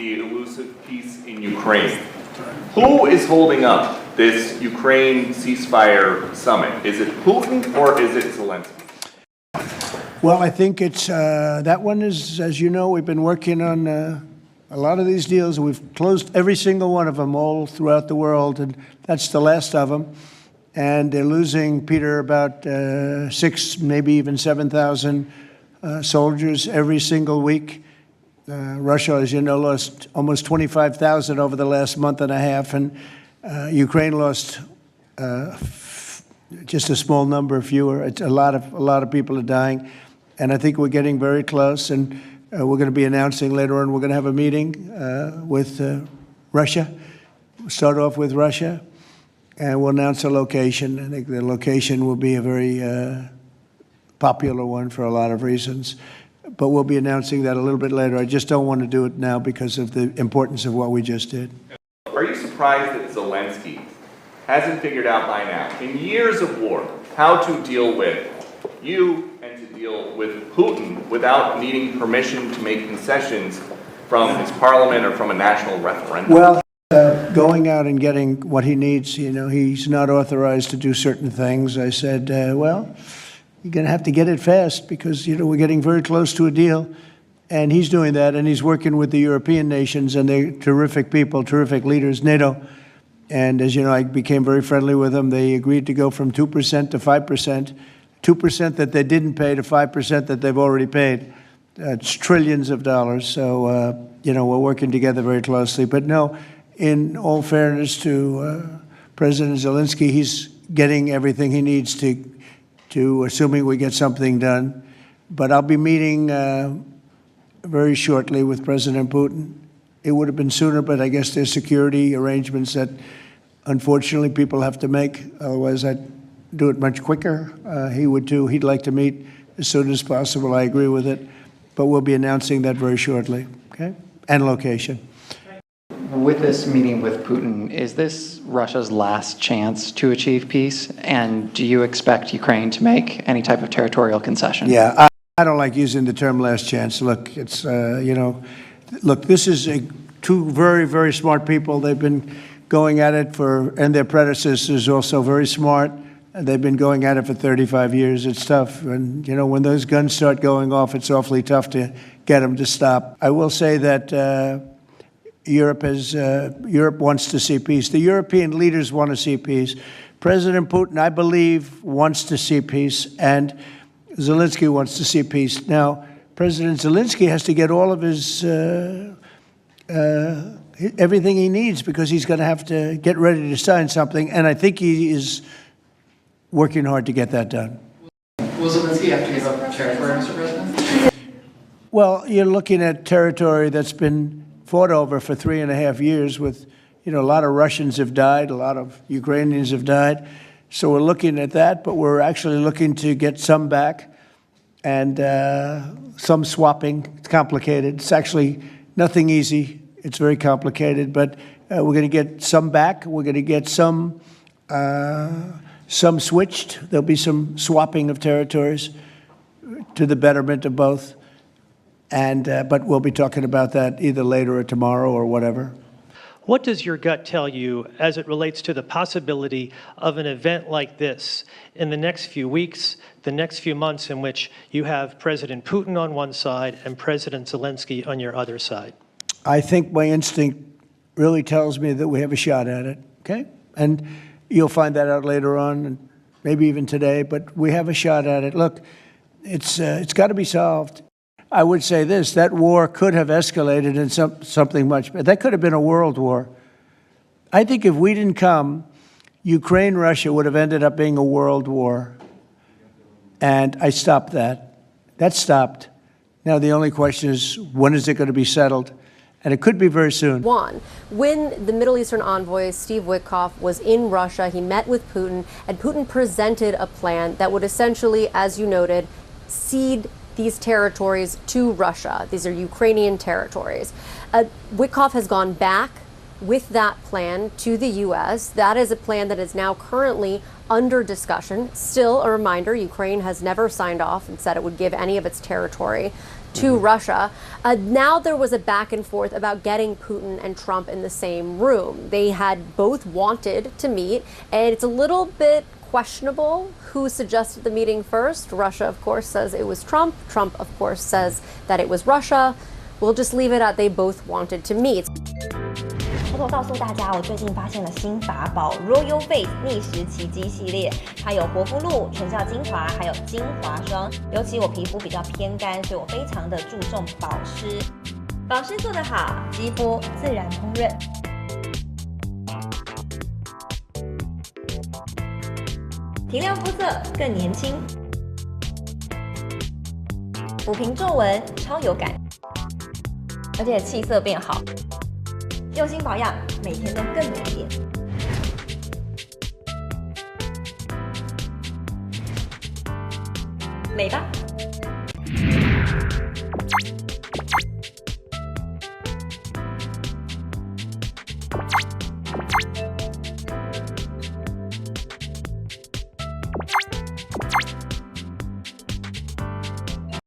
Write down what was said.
The elusive peace in Ukraine. Who is holding up this Ukraine ceasefire summit? Is it Putin or is it Zelensky? Well, I think it's that one is, as you know, we've been working on a lot of these deals. We've closed every single one of them all throughout the world, and that's the last of them. And they're losing, Peter, about 6, maybe even 7,000 soldiers every single week. Russia, as you know, lost almost 25,000 over the last month and a half, and Ukraine lost just a small number, fewer. It's a lot of people are dying, and I think we're getting very close. And we're going to be announcing later on. We're going to have a meeting with Russia. We'll start off with Russia, and we'll announce a location. I think the location will be a very popular one for a lot of reasons. But we'll be announcing that a little bit later. I just don't want to do it now because of the importance of what we just did. Are you surprised that Zelensky hasn't figured out by now, in years of war, how to deal with you and to deal with Putin without needing permission to make concessions from his parliament or from a national referendum? Well, going out and getting what he needs, you know, he's not authorized to do certain things. I said, well, you're going to have to get it fast because, you know, we're getting very close to a deal. And he's doing that, and he's working with the European nations, and they're terrific people, terrific leaders, NATO. And as you know, I became very friendly with them. They agreed to go from 2% to 5%, 2% that they didn't pay to 5% that they've already paid. It's trillions of dollars. So, you know, we're working together very closely. But no, in all fairness to President Zelensky, he's getting everything he needs to assuming we get something done. But I'll be meeting very shortly with President Putin. It would have been sooner, but I guess there's security arrangements that unfortunately people have to make. Otherwise, I'd do it much quicker. He would too. He'd like to meet as soon as possible. I agree with it. But we'll be announcing that very shortly, okay? And location. With this meeting with Putin, is this Russia's last chance to achieve peace? And do you expect Ukraine to make any type of territorial concession? Yeah, I don't like using the term last chance. Look, it's, you know, look, this is two very, very smart people. They've been going at it and their predecessors also very smart. They've been going at it for 35 years. It's tough. And, you know, when those guns start going off, it's awfully tough to get them to stop. I will say that Europe wants to see peace. The European leaders want to see peace. President Putin, I believe, wants to see peace, and Zelensky wants to see peace. Now, President Zelensky has to get all of his everything he needs because he's going to have to get ready to sign something, and I think he is working hard to get that done. Will Zelensky have to give up territory, Mr. President? Well, you're looking at territory that's been fought over for 3.5 years with, you know, a lot of Russians have died, a lot of Ukrainians have died. So we're looking at that, but we're actually looking to get some back and some swapping. It's complicated. It's actually nothing easy. It's very complicated, but we're going to get some back. We're going to get some switched. There'll be some swapping of territories to the betterment of both. And but we'll be talking about that either later or tomorrow or whatever. What does your gut tell you as it relates to the possibility of an event like this in the next few weeks, the next few months, in which you have President Putin on one side and President Zelensky on your other side? I think my instinct really tells me that we have a shot at it, okay? And you'll find that out later on, and maybe even today, but we have a shot at it. Look, it's got to be solved. I would say this, that war could have escalated in something much better. That could have been a world war. I think if we didn't come, Ukraine-Russia would have ended up being a world war. And I stopped that. That stopped. Now the only question is, when is it going to be settled? And it could be very soon. When the Middle Eastern envoy, Steve Witkoff, was in Russia, he met with Putin, and Putin presented a plan that would essentially, as you noted, cede these territories to Russia. These are Ukrainian territories. Witkoff has gone back with that plan to the U.S. That is a plan that is now currently under discussion. Still, a reminder, Ukraine has never signed off and said it would give any of its territory to Russia. Now there was a back and forth about getting Putin and Trump in the same room. They had both wanted to meet, and it's a little bit questionable who suggested the meeting first. Russia, of course, says it was Trump. Trump, of course, says that it was Russia. We'll just leave it at they both wanted to meet. 偷偷告诉大家，我最近发现了新法宝 Royal Face 逆时奇迹系列，它有活肤露、全效精华，还有精华霜。尤其我皮肤比较偏干，所以我非常的注重保湿。保湿做得好，肌肤自然烹润。提亮肤色更年轻，抚平皱纹超有感，而且气色变好。用心保养，每天都更美一点。美吧。